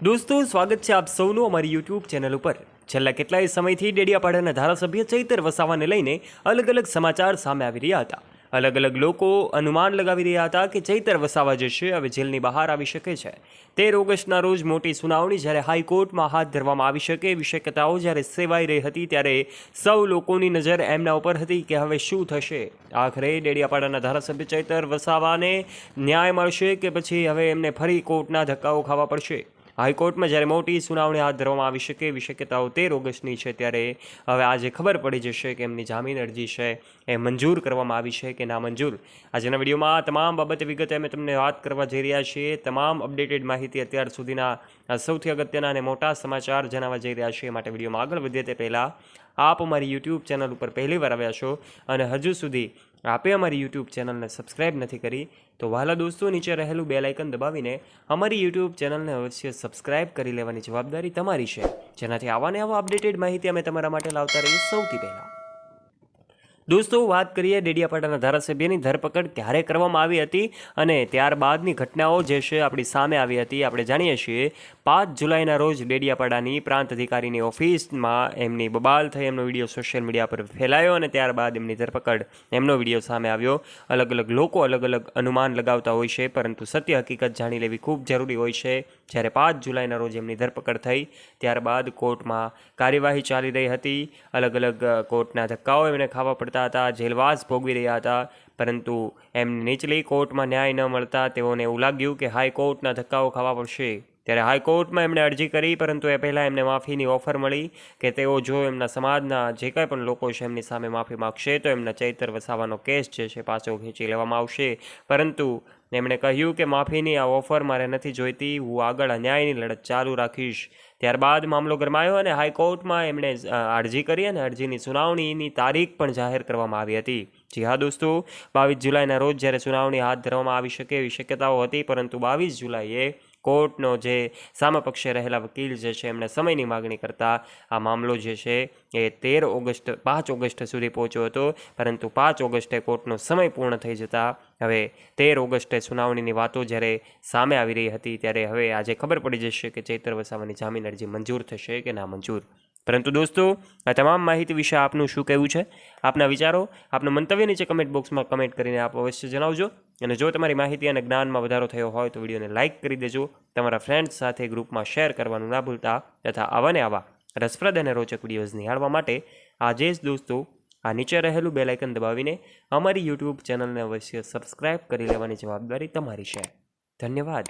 દોસ્તો, સ્વાગત છે આપ સૌનું અમારી યુટ્યુબ ચેનલ ઉપર। છેલ્લા કેટલાય સમયથી ડેડિયાપાડાના ધારાસભ્ય ચૈતર વસાવાને લઈને અલગ અલગ સમાચાર સામે આવી રહ્યા હતા। અલગ અલગ લોકો અનુમાન લગાવી રહ્યા હતા કે ચૈતર વસાવા જે છે હવે જેલની બહાર આવી શકે છે। 13 ઓગસ્ટના રોજ મોટી સુનાવણી જ્યારે હાઈકોર્ટમાં હાથ ધરવામાં આવી શકે એવી શક્યતાઓ જ્યારે સેવાઈ રહી હતી ત્યારે સૌ લોકોની નજર એમના ઉપર હતી કે હવે શું થશે। આખરે ડેડિયાપાડાના ધારાસભ્ય ચૈતર વસાવાને ન્યાય મળશે કે પછી હવે એમને ફરી કોર્ટના ધક્કાઓ ખાવા પડશે। હાઈકોર્ટમાં જ્યારે મોટી સુનાવણી હાથ ધરવામાં આવી શકે એવી શક્યતાઓ 13 ઓગસ્ટની છે ત્યારે હવે આજે ખબર પડી જશે કે એમની જામીન અરજી છે એ મંજૂર કરવામાં આવી છે કે ના મંજૂર। આજના વિડીયોમાં તમામ બાબતે વિગતે અમે તમને વાત કરવા જઈ રહ્યા છીએ। તમામ અપડેટેડ માહિતી અત્યાર સુધીના સૌથી અગત્યના અને મોટા સમાચાર જણાવવા જઈ રહ્યા છીએ। માટે વિડીયોમાં આગળ વધીએ તે પહેલાં આપ અમારી યુટ્યુબ ચેનલ ઉપર પહેલીવાર આવ્યા છો અને હજુ સુધી આપે અમારી યુટ્યુબ ચેનલને સબસ્ક્રાઈબ નથી કરી તો વહાલા દોસ્તો, નીચે રહેલું બેલ આઇકન દબાવીને અમારી યુટ્યુબ ચેનલને અવશ્ય સબસ્ક્રાઈબ કરી લેવાની જવાબદારી તમારી છે, જેનાથી આવા ને આવા અપડેટેડ માહિતી અમે તમારા માટે લાવતા રહીએ સૌથી પહેલાં। દોસ્તો, વાત કરીએ ડેડિયાપાડાના ધારાસભ્યની ધરપકડ ક્યારે કરવામાં આવી હતી અને ત્યારબાદની ઘટનાઓ જે છે આપણી સામે આવી હતી। આપણે જાણીએ છીએ 5 જુલાઈના રોજ ડેડિયાપાડાની પ્રાંત અધિકારીની ઓફિસમાં એમની બબાલ થઈ, એમનો વિડીયો સોશિયલ મીડિયા પર ફેલાયો અને ત્યારબાદ એમની ધરપકડ, એમનો વિડીયો સામે આવ્યો। અલગ અલગ લોકો અલગ અલગ અનુમાન લગાવતા હોય છે, પરંતુ સત્ય હકીકત જાણી લેવી ખૂબ જરૂરી હોય છે। જ્યારે 5 જુલાઈના રોજ એમની ધરપકડ થઈ ત્યારબાદ કોર્ટમાં કાર્યવાહી ચાલી રહી હતી। અલગ અલગ કોર્ટના ધક્કાઓ એમને ખાવા પડતા હતા, જેલવાસ ભોગવી રહ્યા હતા, પરંતુ એમને નીચલી કોર્ટમાં ન્યાય ન મળતા તેઓને એવું લાગ્યું કે હાઈકોર્ટના ધક્કાઓ ખાવા પડશે। ત્યારે હાઈકોર્ટમાં એમણે અરજી કરી, પરંતુ એ પહેલાં એમને માફીની ઓફર મળી કે તેઓ જો એમના સમાજના જે કંઈ પણ લોકો છે એમની સામે માફી માગશે તો એમના ચૈતર વસાવાનો કેસ જે છે પાછો ખેંચી લેવામાં આવશે। પરંતુ એમણે કહ્યું કે માફીની આ ઓફર મારે નથી જોઈતી, હું આગળ અન્યાયની લડત ચાલુ રાખીશ। ત્યારબાદ મામલો ગરમાયો અને હાઈકોર્ટમાં એમણે અરજી કરી અને અરજીની સુનાવણીની તારીખ પણ જાહેર કરવામાં આવી હતી। જી હા દોસ્તો, 22 જુલાઈના રોજ જ્યારે સુનાવણી હાથ ધરવામાં આવી શકે એવી શક્યતાઓ હતી, પરંતુ 22 જુલાઈએ કોર્ટનો જે સામે પક્ષે રહેલા વકીલ જે છે એમણે સમયની માગણી કરતાં આ મામલો જે છે એ 5 ઓગસ્ટ સુધી પહોંચ્યો હતો, પરંતુ 5 ઓગસ્ટે કોર્ટનો સમય પૂર્ણ થઈ જતાં હવે 13 ઓગસ્ટે સુનાવણીની વાતો જ્યારે સામે આવી રહી હતી ત્યારે હવે આજે ખબર પડી જશે કે ચૈતર વસાવાની જામીન અરજી મંજૂર થશે કે ના મંજૂર। પરંતુ દોસ્તો, આ તમામ માહિતી વિશે આપનું શું કહેવું છે? આપના વિચારો, આપનું મંતવ્ય નીચે કમેન્ટ બોક્સમાં કમેન્ટ કરીને આપ અવશ્ય જણાવજો। અને જો તમારી માહિતી અને જ્ઞાનમાં વધારો થયો હોય તો વિડીયોને લાઇક કરી દેજો, તમારા ફ્રેન્ડ્સ સાથે ગ્રુપમાં શેર કરવાનું ના ભૂલતા, તથા આવા ને આવા રસપ્રદ અને રોચક વિડીયોઝ નિહાળવા માટે આજે જ દોસ્તો આ નીચે રહેલું બેલ આઇકન દબાવીને અમારી યુટ્યુબ ચેનલને અવશ્ય સબસ્ક્રાઈબ કરી લેવાની જવાબદારી તમારી છે। ધન્યવાદ।